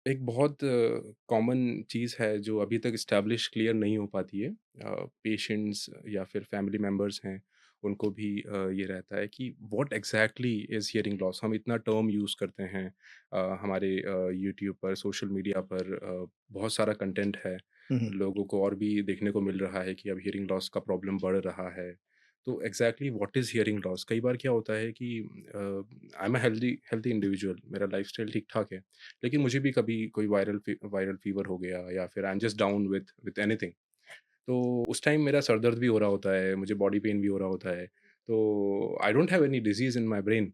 एक बहुत कॉमन चीज़ है जो अभी तक एस्टैब्लिश क्लियर नहीं हो पाती है। पेशेंट्स या फिर फैमिली मेंबर्स हैं, उनको भी ये रहता है कि what exactly is hearing loss? हम इतना टर्म यूज़ करते हैं हमारे यूट्यूब पर, सोशल मीडिया पर बहुत सारा कंटेंट है। हुँ, हुँ। लोगों को और भी देखने को मिल रहा है कि अब हियरिंग लॉस का प्रॉब्लम बढ़ रहा है। तो exactly what is hearing loss? कई बार क्या होता है कि I am a healthy healthy individual, मेरा लाइफ़स्टाइल ठीक-ठाक है। लेकिन मुझे भी कभी कोई वायरल फ़ीवर हो गया या फिर I am just down with anything, तो उस टाइम मेरा सर दर्द भी हो रहा होता है, मुझे बॉडी पेन भी हो रहा होता है। तो I don't have any disease in my brain,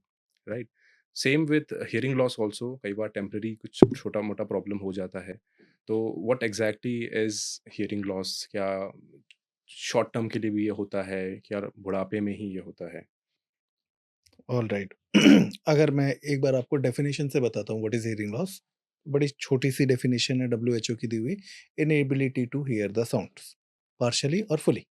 right? Same with hearing loss also, कई बार टेम्परेरी कुछ छोटा-मोटा प्रॉब्लम हो जाता है। तो what exactly is hearing loss? क्या शॉर्ट टर्म के लिए भी ये होता है? क्या बुढ़ापे में ही ये होता है? ऑलराइट। अगर मैं एक बार आपको डेफिनिशन से बताता हूँ व्हाट इज़ हियरिंग लॉस। बड़ी छोटी-सी डेफिनिशन है डब्ल्यूएचओ की दी हुई, inability to hear the sounds, partially और फुली।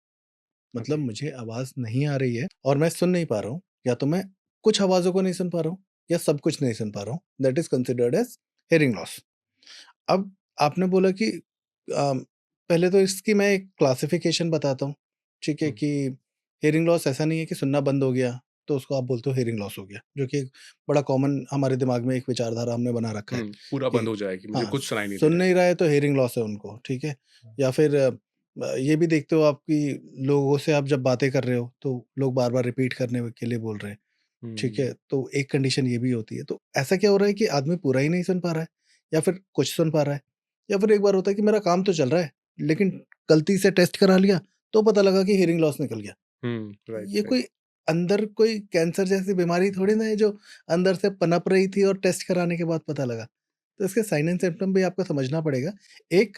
मतलब ओके। मुझे आवाज़ नहीं आ रही है और मैं सुन नहीं पा रहा हूँ, या तो मैं कुछ आवाज़ों को नहीं सुन पा रहा हूँ या सब कुछ नहीं सुन पा रहा हूँ, that is considered as hearing loss. अब आपने बोला कि पहले तो इसकी मैं एक क्लासिफिकेशन बताता हूँ, ठीक है? हुँ, कि हियरिंग लॉस ऐसा नहीं है कि सुनना बंद हो गया, तो उसको आप बोलते हो हियरिंग लॉस हो गया, जो कि एक बड़ा कॉमन हमारे दिमाग में एक विचारधारा हमने बना रखा है हुँ, पूरा कि बंद हो जाए कि मुझे हाँ, कुछ सुनाई नहीं दे सुन रहा है। नहीं रहा है तो हियरिंग लॉस है उनको, ठीक है? हाँ। या फिर ये भी देखते हो आप कि लोगों से आप जब बातें कर रहे हो, तो लोग बार-बार रिपीट करने के लिए बोल रहे हैं, ठीक है? हुँ, तो एक कंडीशन ये भी होती है। तो ऐसा क्या हो रहा है कि आदमी पूरा ही नहीं सुन पा रहा है, या फिर कुछ सुन पा रहा है, या फिर एक बार होता है कि मेरा काम तो चल रहा है, लेकिन गलती से टेस्ट करा लिया, तो पता लगा कि हियरिंग लॉस निकल गया। हुँ, राइट, ये राइट। कोई अंदर कोई कैंसर जैसी बीमारी थोड़ी ना है जो अंदर से पनप रही थी और टेस्ट कराने के बाद पता लगा। तो इसके साइन एंड सिम्पटम भी आपको समझना पड़ेगा। एक,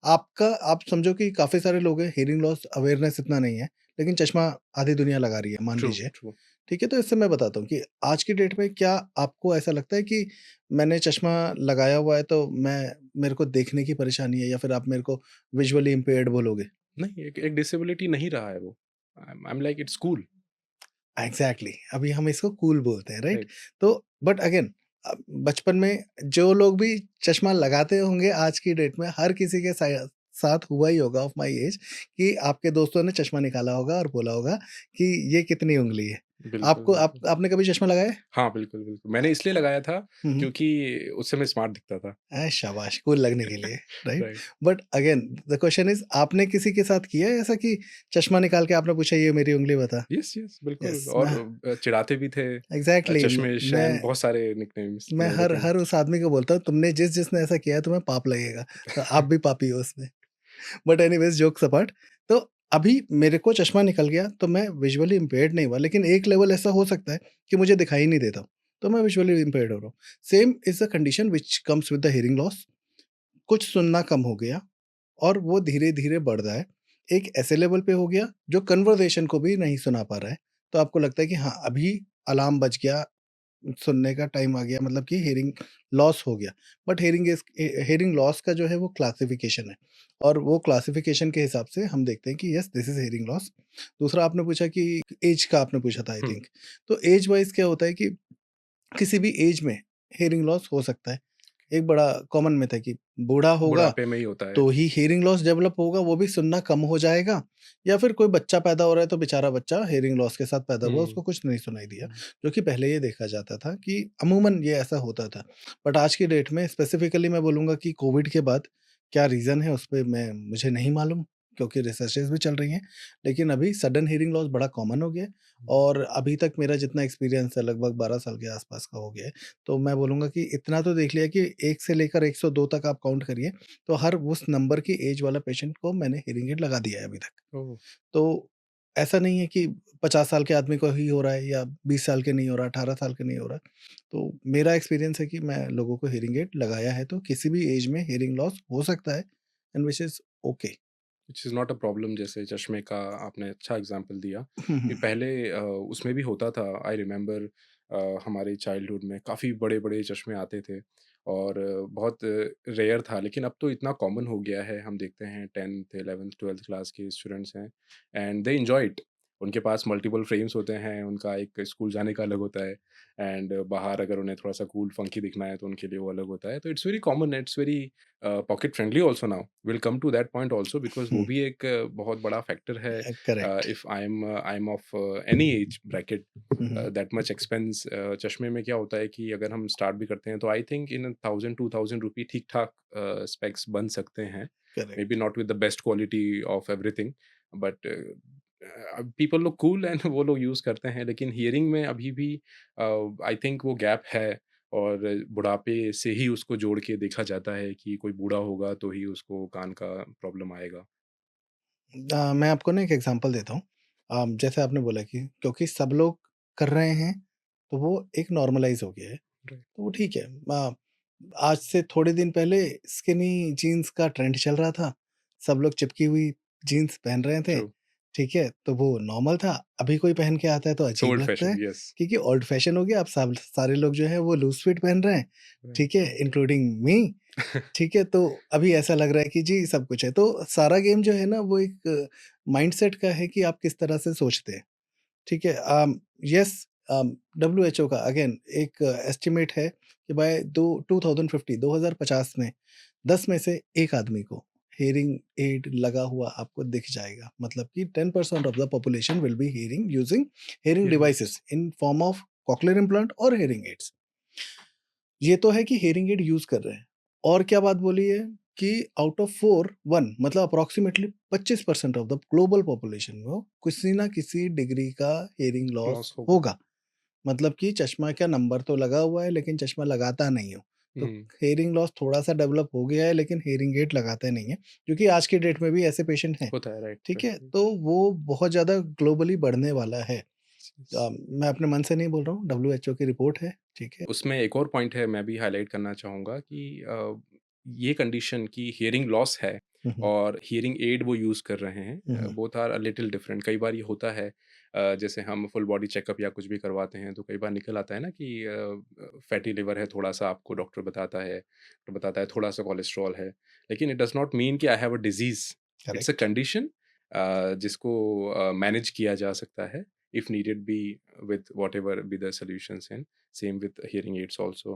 आपका आप समझो कि काफ़ी सारे लोग हैं, हियरिंग लॉस अवेयरनेस इतना नहीं है, लेकिन चश्मा आधी दुनिया लगा रही है, मान ट्रू, लीजिए। ट्रू। ठीक है? तो इससे मैं बताता हूँ कि आज की डेट में क्या आपको ऐसा लगता है कि मैंने चश्मा लगाया हुआ है तो मेरे को देखने की परेशानी है, या फिर आप मेरे को विज़ुअली इम्पेयर्ड बोलोगे? नहीं, एक एक डिसेबिलिटी नहीं रहा है वो। I am like it's cool, exactly, अभी हम इसको कूल बोलते हैं, राइट? राइट। तो बट अगेन, बचपन में जो लोग भी चश्मा लगाते होंगे आज की डेट में, हर किसी के साथ हुआ ही होगा ऑफ माय एज कि आपके दोस्तों ने चश्मा निकाला होगा और बोला होगा कि ये कितनी उँगली है? बिल्कुल, आपको आप बिल्कुल। आपने कभी चश्मा लगाया है? हाँ, बिल्कुल, बिल्कुल। मैंने इसलिए लगाया था हुँ, हुँ। क्योंकि उस समय स्मार्ट दिखता था। शाबाश! कूल लगने के लिए, right? Right. But again the question is, आपने किसी के साथ किया है ऐसा कि चश्मा निकाल के आपने पूछा ये मेरी उँगली बता? यस, यस, बिल्कुल। यस, और चिढ़ाते भी थे। एग्ज़ैक्टली चश्मे-शैन मैं बहुत सारे निकनेम्स मैं मिला, हर लेकिन हर उस आदमी को बोलता हूँ, तुमने जिसने ऐसा किया है तुम्हें पाप लगेगा, तो आप भी पापी हो उसमें। बट एनीवेज़, जोक्स अपार्ट, तो अभी मेरे को चश्मा निकल गया तो मैं विज़ुअली इम्पेयर्ड नहीं हुआ, लेकिन एक लेवल ऐसा हो सकता है कि मुझे दिखाई नहीं देता, तो मैं विज़ुअली इम्पेयर्ड हो रहा हूँ। Same is the condition which comes with the hearing loss. कुछ सुनना कम हो गया और वो धीरे-धीरे बढ़ रहा है। एक ऐसे लेवल पे हो गया जो कन्वर्सेशन को भी नहीं सुना पा रहा है। तो आपको लगता है कि हाँ, अभी अलार्म बज गया, सुनने का टाइम आ गया, मतलब कि हियरिंग लॉस हो गया। बट हियरिंग लॉस का जो है वो क्लासिफिकेशन है, और वो क्लासिफिकेशन के हिसाब से हम देखते हैं कि yes, this is hearing loss. दूसरा आपने पूछा कि ऐज का आपने पूछा था आई हुँ, थिंक। तो ऐज वाइज़ क्या होता है कि किसी भी ऐज में हियरिंग लॉस हो सकता है। एक बड़ा कॉमन मिथ है कि बूढ़ा होगा बुढ़ापे में ही होता है। तो ही हियरिंग लॉस डेवलप होगा, वो भी सुनना कम हो जाएगा, या फिर कोई बच्चा पैदा हो रहा है तो बेचारा बच्चा हियरिंग लॉस के साथ पैदा हुआ, हुँ, उसको कुछ नहीं सुनाई दिया, हुँ। जो कि पहले ये देखा जाता था कि अमूमन ये ऐसा होता था। बट आज की डेट में स्पेसिफिकली मैं बोलूँगा कि कोविड के बाद क्या रीज़न है उस पे मैं मुझे नहीं मालूम, क्योंकि रिसर्चेज़ भी चल रही हैं। लेकिन अभी सडन हियरिंग लॉस बड़ा कॉमन हो गया है, और अभी तक मेरा जितना एक्सपीरियंस है लगभग 12 साल के आस-पास का हो गया है। तो मैं बोलूँगा कि इतना तो देख लिया कि 1 से लेकर 102 तक आप काउंट करिए, तो हर उस नंबर की एज वाला पेशेंट को मैंने हियरिंग एड लगा दिया है अभी तक। ओह! तो ऐसा नहीं है कि 50 साल के आदमी को ही हो रहा है या 20 साल के नहीं हो रहा, 18 साल के नहीं हो रहा। तो मेरा एक्सपीरियंस है कि मैं लोगों को हियरिंग एड लगाया है, तो किसी भी एज में हियरिंग लॉस हो सकता है, and which is okay. Which is not a problem. जैसे चश्मे का आपने अच्छा एग्ज़ाम्पल दिया हुँ, कि हुँ। पहले उसमें भी होता था। आई रिमेंबर हमारे चाइल्डहुड में काफ़ी बड़े-बड़े चश्मे आते थे और बहुत रेयर था, लेकिन अब तो इतना कॉमन हो गया है। हम देखते हैं 10th, 11th, 12th क्लास के स्टूडेंट्स हैं एंड दे एन्जॉय इट। उनके पास मल्टीपल फ्रेम्स होते हैं, उनका एक स्कूल जाने का अलग होता है एंड बाहर अगर उन्हें थोड़ा-सा कूल फंकी दिखना है तो उनके लिए वो अलग होता है। तो it's very common, it's very pocket friendly also now. Will come to that point also because वो हुँ, भी एक बहुत बड़ा फैक्टर है। Correct. If I am of any age bracket hmm, hmm, that much expense, चश्मे में क्या होता है कि अगर हम स्टार्ट भी करते हैं तो आई थिंक इन 1000-2000 रुपी ठीक-ठाक स्पेक्स बन सकते हैं। May be correct. Not with the best quality of everything but people look cool and वो लोग यूज़ करते हैं। लेकिन हियरिंग में अभी भी आई थिंक वो गैप है और बुढ़ापे से ही उसको जोड़ के देखा जाता है कि कोई बूढ़ा होगा तो ही उसको कान का प्रॉब्लम आएगा। मैं आपको ना एक एग्ज़ाम्पल देता हूँ। जैसे आपने बोला कि क्योंकि सब लोग कर रहे हैं, तो वो एक नॉर्मलाइज़ हो गया है, राइट, तो वो ठीक है। आज से थोड़े दिन पहले स्किनी जीन्स का ट्रेंड चल रहा था, सब लोग चिपकी हुई जीन्स पहन रहे थे, ट्रू। ठीक है? तो वो नॉर्मल था, अभी कोई पहन के आता है तो इट्स अजीब ओल्ड लगता है, फैशन, यस। क्योंकि ओल्ड फैशन हो गया। अब सब सारे लोग जो है वो लूज़ फिट पहन रहे हैं, राइट। ठीक है? Including me. ठीक है, तो अभी ऐसा लग रहा है कि जी सब कुछ है। तो सारा गेम जो है ना वो एक माइंडसेट का है कि आप किस तरह से सोचते हैं, ठीक है? येस, डब्ल्यूएचओ का अगेन एक एस्टीमेट है कि बाय दो 2050 में 10 में से 1 आदमी को हियरिंग एड लगा हुआ आपको दिख जाएगा। मतलब कि 10% of the population will be hearing using hearing hearing aids. Devices in form of cochlear implant और हियरिंग एड्स। ये तो है कि हियरिंग एड यूज़ कर रहे हैं। और क्या बात बोली है कि आउट ऑफ 4 1 मतलब approximately 25% of the global population में किसी ना किसी डिग्री का हियरिंग लॉस लॉस होगा। होगा। मतलब कि चश्मा का नंबर तो लगा हुआ है लेकिन चश्मा लगाता नहीं हूँ। तो हुँ, हियरिंग लॉस थोड़ा-सा डेवलप हो गया है लेकिन हियरिंग एड लगाते नहीं हैं, क्योंकि आज की डेट में भी ऐसे पेशेंट हैं। होता है, राइट, ठीक राइट, है? राइट। तो वो बहुत ज़्यादा ग्लोबली बढ़ने वाला है। यस। मैं अपने मन से नहीं बोल रहा हूँ, डब्ल्यूएचओ की रिपोर्ट है, ठीक है? उसमें एक और पॉइंट है, मैं भी हाइलाइट करना चाहूँगा कि ये कंडीशन कि हियरिंग लॉस है हुँ, हुँ। और हियरिंग एड वो यूज़ कर रहे हैं, हुँ, हुँ। Both are a little different. कई बार ये होता है, जैसे हम फुल बॉडी चेकअप या कुछ भी करवाते हैं तो कई बार निकल आता है ना कि फैटी लिवर है थोड़ा-सा, आपको डॉक्टर बताता है, तो बताता है थोड़ा-सा कोलेस्ट्रॉल है। लेकिन इट डज़ नॉट मीन कि I have a disease. It's a correct. Condition जिसको मैनेज किया जा सकता है if needed be, with whatever be the solutions in, same with hearing aids also।